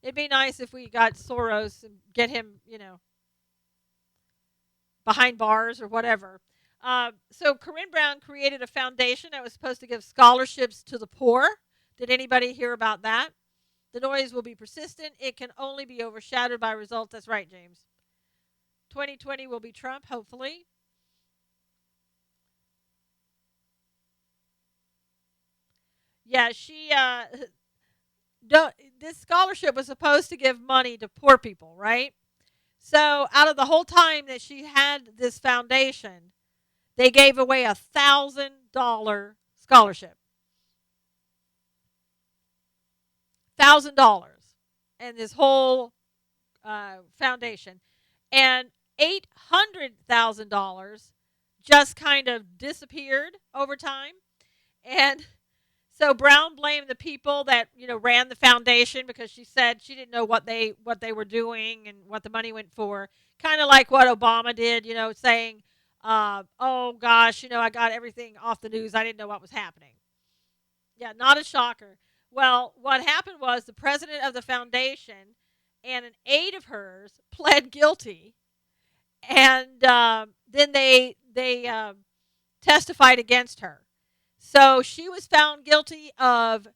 It'd be nice if we got Soros and get him, behind bars or whatever. So Corinne Brown created a foundation that was supposed to give scholarships to the poor. Did anybody hear about that? The noise will be persistent. It can only be overshadowed by results. That's right, James. 2020 will be Trump, hopefully. Yeah, this scholarship was supposed to give money to poor people, right? So out of the whole time that she had this foundation, they gave away $1,000 scholarship. $1,000 and this whole foundation, and $800,000 just kind of disappeared over time. And so Brown blamed the people that ran the foundation because she said she didn't know what they were doing and what the money went for. Kind of like what Obama did, saying, "Oh gosh, I got everything off the news. I didn't know what was happening." Yeah, not a shocker. Well, what happened was the president of the foundation and an aide of hers pled guilty, and then they testified against her. So she was found guilty of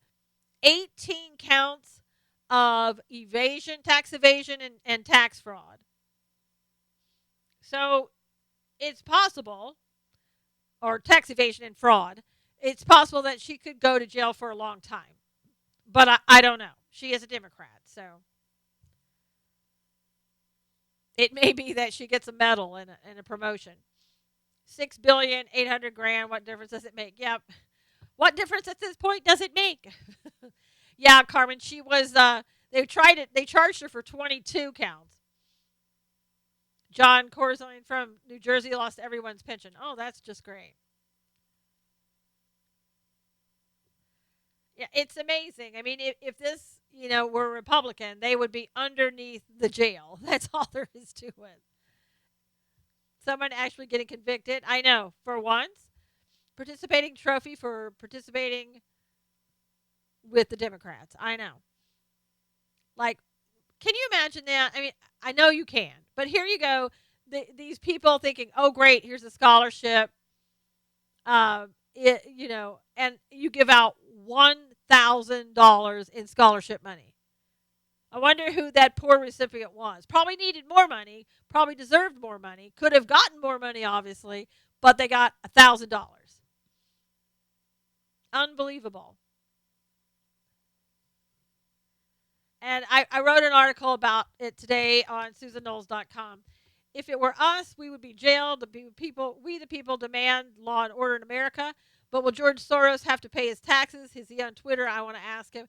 18 counts of tax evasion, and tax fraud. So it's possible, or tax evasion and fraud, it's possible that she could go to jail for a long time. But I don't know. She is a Democrat, so it may be that she gets a medal and a promotion. 6,800,000,000. What difference does it make? Yep. What difference at this point does it make? Yeah, Carmen. She was. They tried it. They charged her for 22 counts. John Corzine from New Jersey lost everyone's pension. Oh, that's just great. Yeah, it's amazing. I mean, if this, were Republican, they would be underneath the jail. That's all there is to it. Someone actually getting convicted. I know, for once, participating trophy for participating with the Democrats. I know. Like, can you imagine that? I mean, I know you can, but here you go. These people thinking, oh, great, here's a scholarship. And you give out $1,000 in scholarship money. I wonder who that poor recipient was. Probably needed more money, probably deserved more money, could have gotten more money, obviously, but they got $1,000. Unbelievable. And I wrote an article about it today on SusanKnowles.com. If it were us, we would be jailed. We the people demand law and order in America. But will George Soros have to pay his taxes? Is he on Twitter? I want to ask him.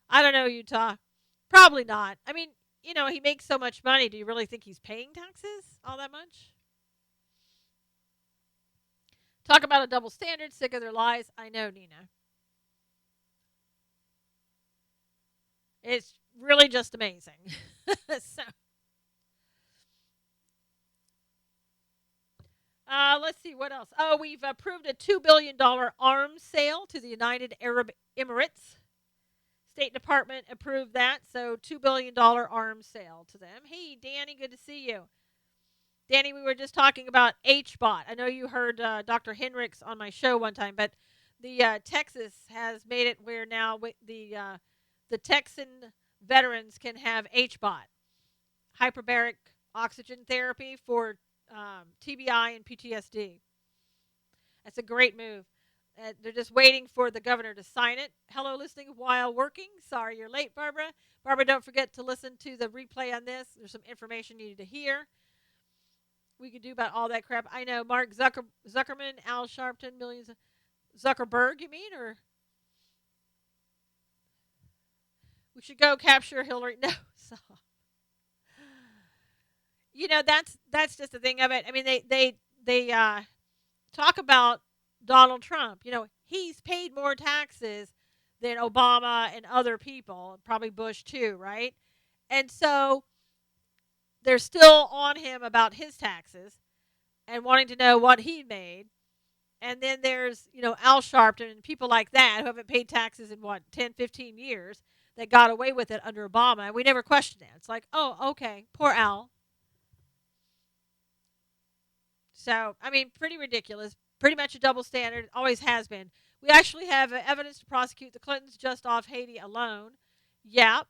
I don't know, Utah. Probably not. I mean, he makes so much money. Do you really think he's paying taxes all that much? Talk about a double standard. Sick of their lies. I know, Nina. It's really just amazing. so, let's see what else. Oh, we've approved a $2 billion arms sale to the United Arab Emirates. State Department approved that, so $2 billion arms sale to them. Hey, Danny, good to see you. Danny, we were just talking about HBOT. I know you heard Dr. Hendricks on my show one time, but the Texas has made it where now the Texan veterans can have HBOT, hyperbaric oxygen therapy for TBI and PTSD. That's a great move. They're just waiting for the governor to sign it. Hello, listening while working. Sorry you're late, Barbara. Barbara, don't forget to listen to the replay on this. There's some information you need to hear. We could do about all that crap. I know Mark Zuckerman, Al Sharpton, millions of Zuckerberg, you mean? Or we should go capture Hillary. No, so that's just the thing of it. I mean, they talk about Donald Trump. He's paid more taxes than Obama and other people, probably Bush too, right? And so they're still on him about his taxes and wanting to know what he made. And then there's, Al Sharpton and people like that who haven't paid taxes in 10, 15 years that got away with it under Obama. And we never questioned it. It's like, oh, okay, poor Al. So, I mean, pretty ridiculous. Pretty much a double standard. Always has been. We actually have evidence to prosecute the Clintons just off Haiti alone. Yeah,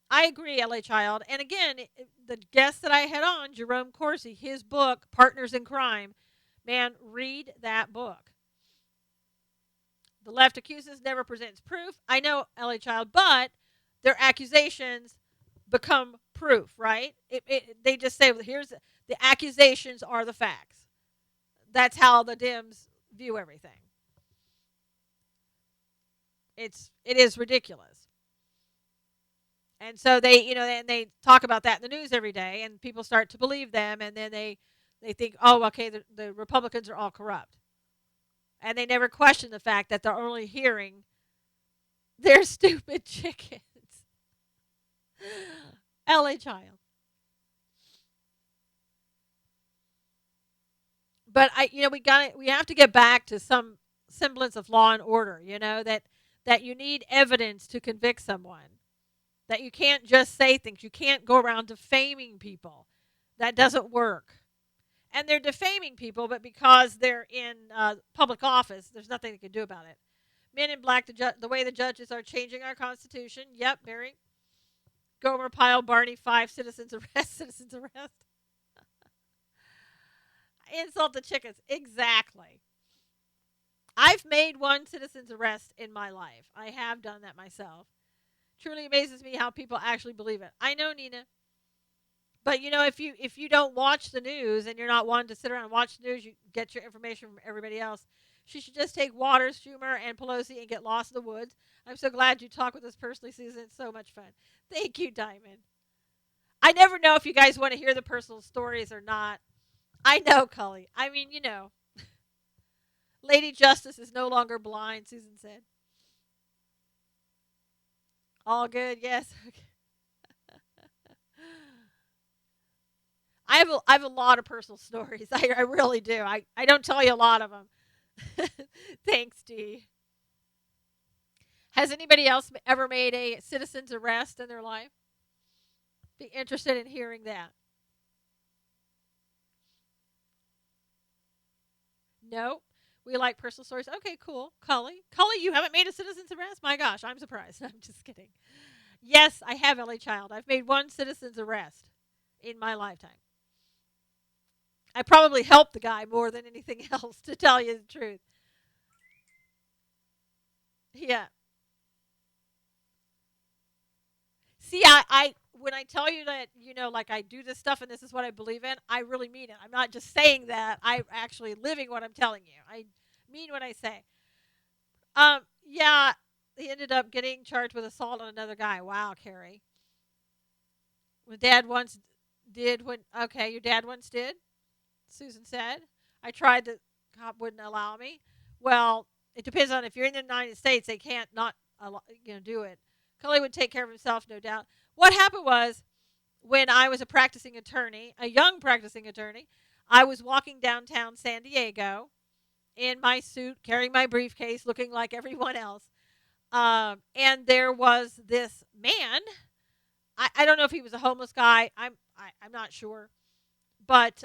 I agree, LA Child. And again, the guest that I had on, Jerome Corsi, his book, Partners in Crime, man, read that book. The left accuses, never presents proof. I know, LA Child, but their accusations become proof, right? They just say, well, here's the accusations are the facts. That's how the Dems view everything. It is ridiculous. And so they talk about that in the news every day, and people start to believe them, and then they think, oh, okay, the Republicans are all corrupt. And they never question the fact that they're only hearing their stupid chickens. LA Child. But we have to get back to some semblance of law and order, that you need evidence to convict someone. That you can't just say things. You can't go around defaming people. That doesn't work. And they're defaming people, but because they're in public office, there's nothing they can do about it. Men in Black, the way the judges are changing our Constitution. Yep, Barry. Gomer Pyle, Barney, 5, citizens arrest, citizens arrest. Insult the chickens. Exactly. I've made one citizen's arrest in my life. I have done that myself. Truly amazes me how people actually believe it. I know, Nina. But if you don't watch the news and you're not one to sit around and watch the news, you get your information from everybody else. She should just take Waters, Schumer, and Pelosi and get lost in the woods. I'm so glad you talked with us personally, Susan. It's so much fun. Thank you, Diamond. I never know if you guys want to hear the personal stories or not. I know, Cully. I mean, Lady Justice is no longer blind, Susan said. All good. Yes. I have a lot of personal stories. I really do. I don't tell you a lot of them. Thanks, Dee. Has anybody else ever made a citizen's arrest in their life? Be interested in hearing that. No. We like personal stories. Okay, cool. Cully, you haven't made a citizen's arrest? My gosh, I'm surprised. I'm just kidding. Yes, I have, Ellie Child. I've made one citizen's arrest in my lifetime. I probably helped the guy more than anything else, to tell you the truth. Yeah. See, I when I tell you that, like I do this stuff and this is what I believe in, I really mean it. I'm not just saying that. I'm actually living what I'm telling you. I mean what I say. Yeah, he ended up getting charged with assault on another guy. Wow, Carrie. When dad once did when okay, your dad once did? Susan said. I tried, the cop wouldn't allow me. Well, it depends on if you're in the United States, they can't not do it. Cully would take care of himself, no doubt. What happened was when I was a practicing attorney, a young practicing attorney, I was walking downtown San Diego in my suit, carrying my briefcase, looking like everyone else. And there was this man. I don't know if he was a homeless guy. I'm not sure, but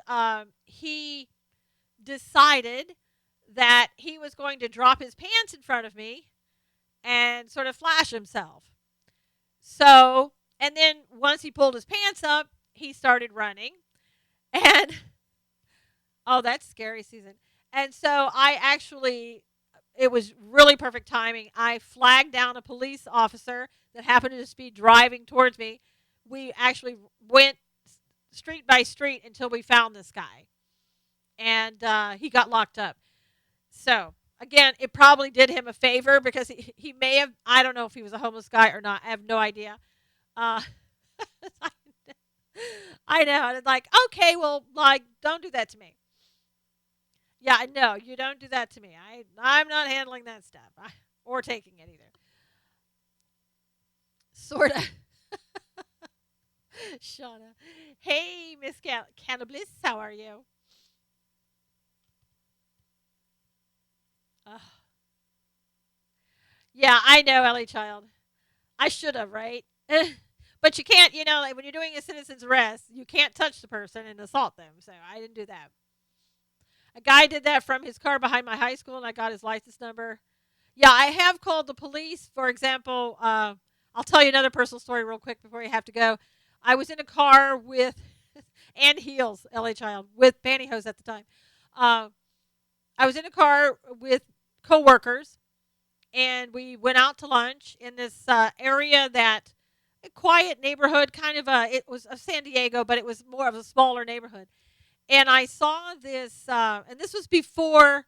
he decided that he was going to drop his pants in front of me and sort of flash himself. So, and then once he pulled his pants up, he started running. And, oh, that's scary, Susan. And so it was really perfect timing. I flagged down a police officer that happened to just be driving towards me. We actually went street by street until we found this guy. And he got locked up. So, again, it probably did him a favor because he may have, I don't know if he was a homeless guy or not. I have no idea. Uh, I know. And it's like, okay, well, like, don't do that to me. Yeah, I know. You don't do that to me. I'm not handling that stuff or taking it either. Sort of. Shauna. Hey, Miss Cannabis, how are you? Uh, yeah, I know, Ellie Child. I should have, right? But you can't, like when you're doing a citizen's arrest, you can't touch the person and assault them. So I didn't do that. A guy did that from his car behind my high school, and I got his license number. Yeah, I have called the police. For example, I'll tell you another personal story real quick before you have to go. I was in a car with, and heels, LA Child, with pantyhose at the time. Uh, I was in a car with coworkers, and we went out to lunch in this area that a quiet neighborhood, kind of it was a San Diego, but it was more of a smaller neighborhood. And I saw this, and this was before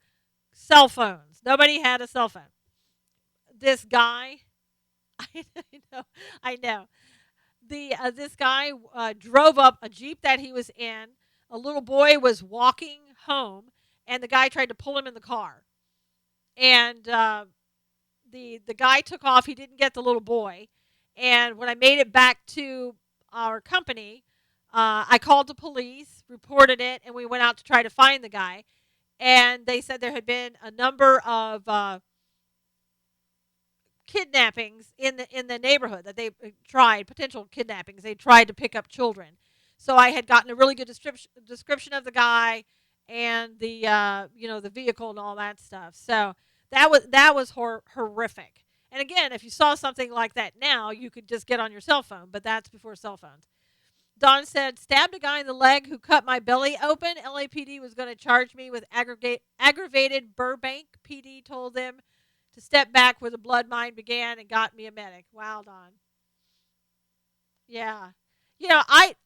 cell phones. Nobody had a cell phone. This guy, I know, I know. This guy drove up a Jeep that he was in. A little boy was walking home, and the guy tried to pull him in the car. And the guy took off. He didn't get the little boy. And when I made it back to our company, I called the police, reported it, and we went out to try to find the guy. And they said there had been a number of kidnappings in the neighborhood that they tried, potential kidnappings. They tried to pick up children. So I had gotten a really good description of the guy and the vehicle and all that stuff. So that was horrific. And again, if you saw something like that now, you could just get on your cell phone, but that's before cell phones. Don said, stabbed a guy in the leg who cut my belly open. LAPD was going to charge me with aggravated Burbank. PD told them to step back where the blood mine began and got me a medic. Wow, Don. Yeah.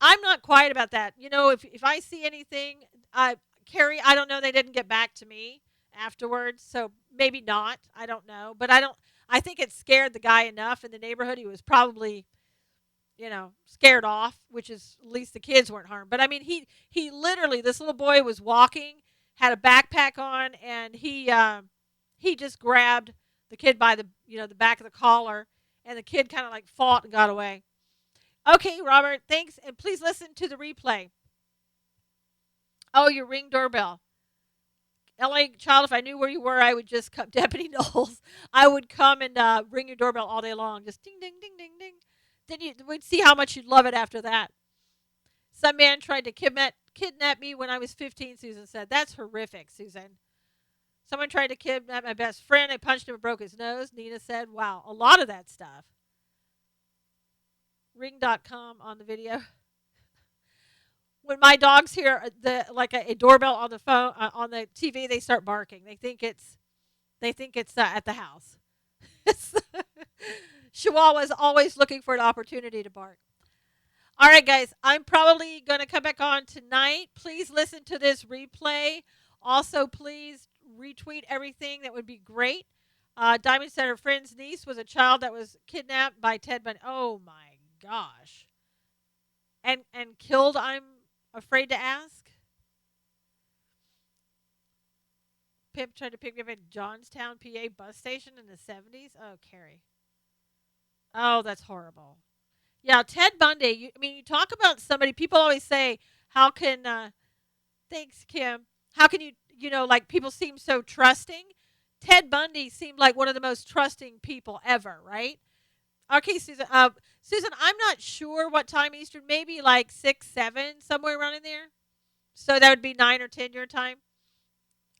I'm not quiet about that. If I see anything, Carrie, I don't know, they didn't get back to me afterwards, so maybe not. I don't know. But I think it scared the guy enough in the neighborhood. He was probably scared off, which is at least the kids weren't harmed. But I mean, he literally, this little boy was walking, had a backpack on, and he just grabbed the kid by the back of the collar And the kid kind of like fought and got away. Okay, Robert, thanks. And please listen to the replay. Oh, your Ring doorbell. LA child, if I knew where you were, I would just come. Deputy Knowles, I would come and ring your doorbell all day long. Just ding, ding, ding, ding, ding. Then we'd see how much you'd love it after that. Some man tried to kidnap me when I was 15, Susan said. That's horrific, Susan. Someone tried to kidnap my best friend. I punched him and broke his nose. Nina said, wow, a lot of that stuff. Ring.com on the video. When my dogs hear a doorbell on the phone on the TV, they start barking. They think it's at the house. Chihuahua's always looking for an opportunity to bark. All right, guys, I'm probably going to come back on tonight. Please listen to this replay. Also, please retweet everything. That would be great. Diamond said her friend's niece was a child that was kidnapped by Ted Bundy. Oh, my gosh. And killed, I'm afraid to ask. Pimp tried to pick me up at Johnstown, PA bus station in the 70s. Oh, Carrie. Oh, that's horrible. Yeah, Ted Bundy. You talk about somebody. People always say, "How can?" Thanks, Kim. How can like people seem so trusting? Ted Bundy seemed like one of the most trusting people ever, right? Okay, Susan. Susan, I'm not sure what time Eastern. Maybe like 6, 7, somewhere around in there. So that would be 9 or 10 your time.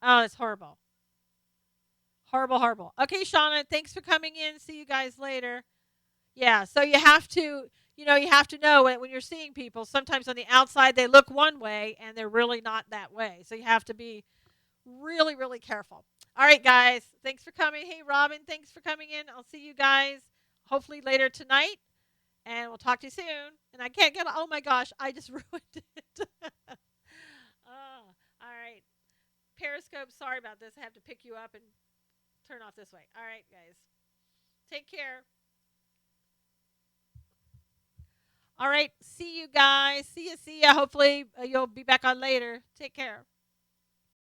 Oh, that's horrible. Horrible, horrible. Okay, Shauna. Thanks for coming in. See you guys later. Yeah, so you have to know when you're seeing people, sometimes on the outside they look one way and they're really not that way. So you have to be really, really careful. All right, guys. Thanks for coming. Hey, Robin, thanks for coming in. I'll see you guys hopefully later tonight, and we'll talk to you soon. And I can't get, oh my gosh, I just ruined it. Oh, all right. Periscope, sorry about this. I have to pick you up and turn off this way. All right, guys. Take care. All right. See you guys. See ya. See ya. Hopefully you'll be back on later. Take care.